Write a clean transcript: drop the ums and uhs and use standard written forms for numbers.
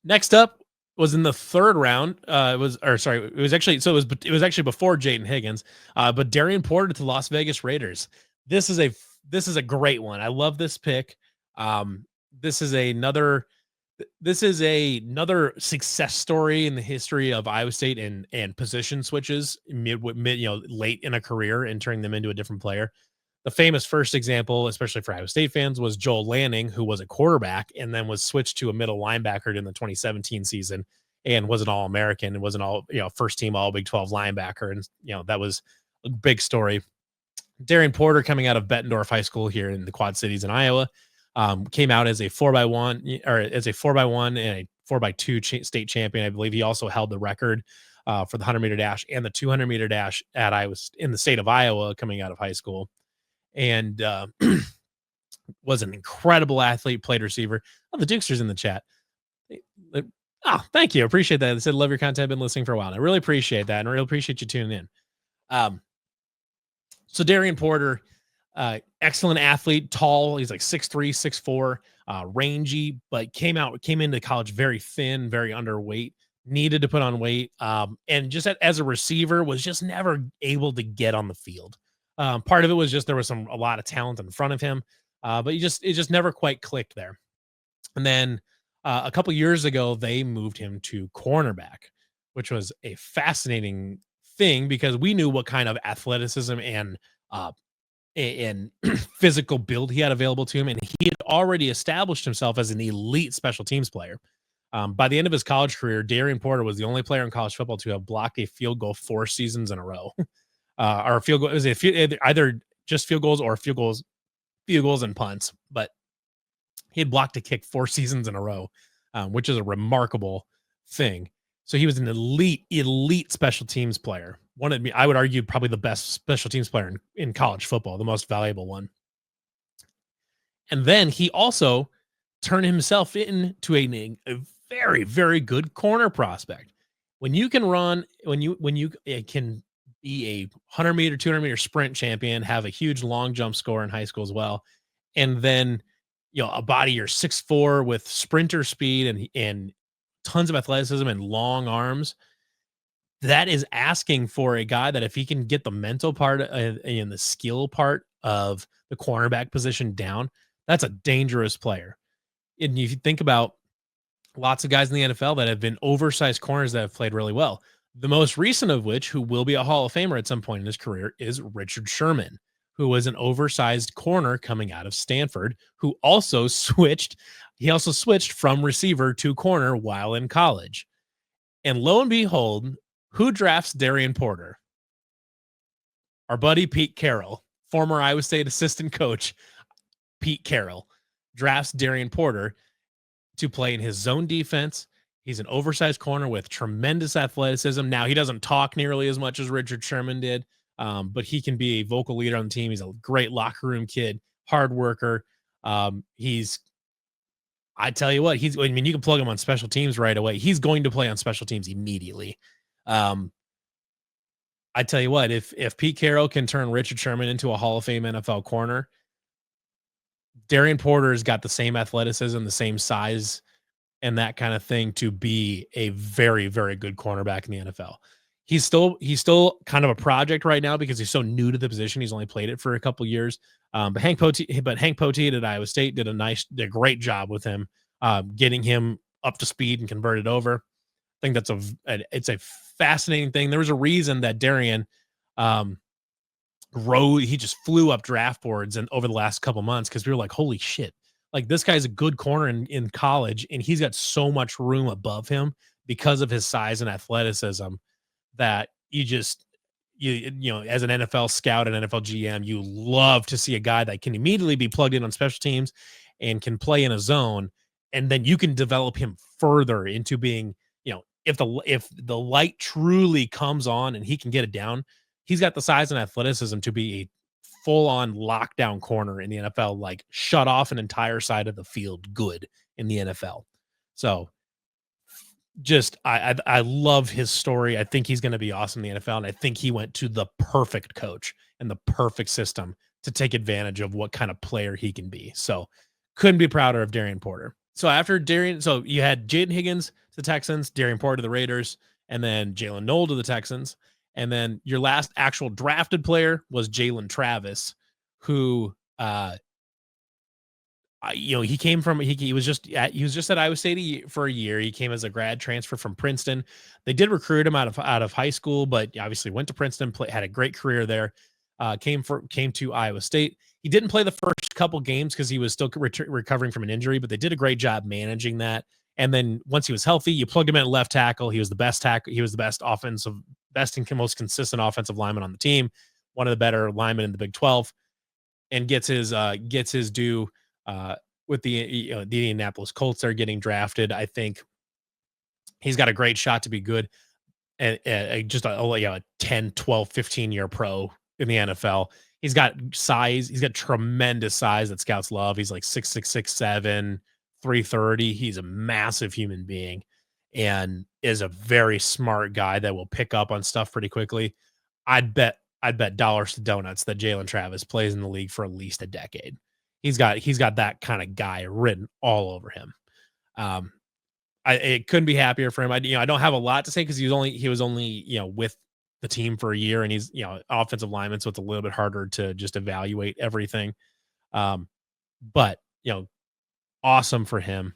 Next up was in the third round. It was actually before Jaden Higgins, but Darien Porter to the Las Vegas Raiders. This is a this is a great one. I love this pick. Um, this is another this is another success story in the history of Iowa State and position switches late in a career and turning them into a different player. The famous first example, especially for Iowa State fans, was Joel Lanning, who was a quarterback and then was switched to a middle linebacker in the 2017 season and was an All American and was an all first team All Big 12 linebacker, and that was a big story. Darien Porter, coming out of Bettendorf High School here in the Quad Cities in Iowa, came out as a 4x1 or as a 4x1 and a 4x2 state champion. I believe he also held the record for the 100-meter dash and the 200-meter dash at Iowa in the state of Iowa coming out of high school, and was an incredible athlete, played receiver. Oh, the Dukesters in the chat. Oh, thank you. Appreciate that. They said, love your content. I've been listening for a while. And I really appreciate that. And I really appreciate you tuning in. So Darien Porter, excellent athlete, tall. He's like 6'3", 6'4", rangy, but came into college very thin, very underweight, needed to put on weight. And just as a receiver was just never able to get on the field. Part of it was just there was a lot of talent in front of him, but it just never quite clicked there. And then a couple years ago, they moved him to cornerback, which was a fascinating thing because we knew what kind of athleticism and physical build he had available to him, and he had already established himself as an elite special teams player. By the end of his college career, Darien Porter was the only player in college football to have blocked a field goal 4 seasons in a row. Or a field goal, either just field goals or field goals and punts, but he had blocked a kick 4 seasons in a row, which is a remarkable thing. So he was an elite special teams player. I would argue, probably the best special teams player in college football, the most valuable one. And then he also turned himself into a very, very good corner prospect. When you can run, when you can be a 100-meter, 200-meter sprint champion, have a huge long jump score in high school as well, and then a body you're 6'4" with sprinter speed and tons of athleticism and long arms, that is asking for a guy that if he can get the mental part and the skill part of the cornerback position down, that's a dangerous player. And if you think about lots of guys in the NFL that have been oversized corners that have played really well, the most recent of which, who will be a Hall of Famer at some point in his career, is Richard Sherman, who was an oversized corner coming out of Stanford, who also switched from receiver to corner while in college. And lo and behold, who drafts Darien Porter? Our buddy Pete Carroll, former Iowa State assistant coach Pete Carroll, drafts Darien Porter to play in his zone defense. He's an oversized corner with tremendous athleticism. Now, he doesn't talk nearly as much as Richard Sherman did, but he can be a vocal leader on the team. He's a great locker room kid, hard worker. I tell you what, you can plug him on special teams right away. He's going to play on special teams immediately. I tell you what, if Pete Carroll can turn Richard Sherman into a Hall of Fame NFL corner, Darien Porter's got the same athleticism, the same size, and that kind of thing to be a very, very good cornerback in the NFL. He's still kind of a project right now because he's so new to the position. He's only played it for a couple years. But Hank Poteet at Iowa State did a great job with him, getting him up to speed and converted over. I think it's a fascinating thing. There was a reason that Darien he just flew up draft boards and over the last couple months, because we were like, holy shit, like this guy's a good corner in college, and he's got so much room above him because of his size and athleticism that as an NFL scout and NFL GM, you love to see a guy that can immediately be plugged in on special teams and can play in a zone, and then you can develop him further into being, if the light truly comes on and he can get it down, he's got the size and athleticism to be a full-on lockdown corner in the NFL, like shut off an entire side of the field good in the NFL. So just I love his story. I think he's going to be awesome in the NFL, and I think he went to the perfect coach and the perfect system to take advantage of what kind of player he can be. So couldn't be prouder of Darien Porter. So after Darien, so you had Jaden Higgins to the Texans, Darien Porter to the Raiders, and then Jalen Noel to the Texans. And then your last actual drafted player was Jalen Travis, who he came from he was just at Iowa State for a year. He came as a grad transfer from Princeton. They did recruit him out of high school, but obviously went to Princeton, had a great career there. Came to Iowa State. He didn't play the first couple games because he was still recovering from an injury, but they did a great job managing that. And then once he was healthy, you plugged him in at left tackle. He was the best tackle. He was the best and most consistent offensive lineman on the team. One of the better linemen in the Big 12, and gets his due with the Indianapolis Colts. Are getting drafted. I think he's got a great shot to be good and just a 10, 12, 15-year pro in the NFL. He's got size. He's got tremendous size that scouts love. He's like 6'6", 6'7", 330. He's a massive human being and is a very smart guy that will pick up on stuff pretty quickly. I'd bet dollars to donuts that Jalen Travis plays in the league for at least a decade. He's got that kind of guy written all over him. I couldn't be happier for him. I don't have a lot to say because he was only with the team for a year, and he's offensive lineman, so it's a little bit harder to just evaluate everything. But awesome for him.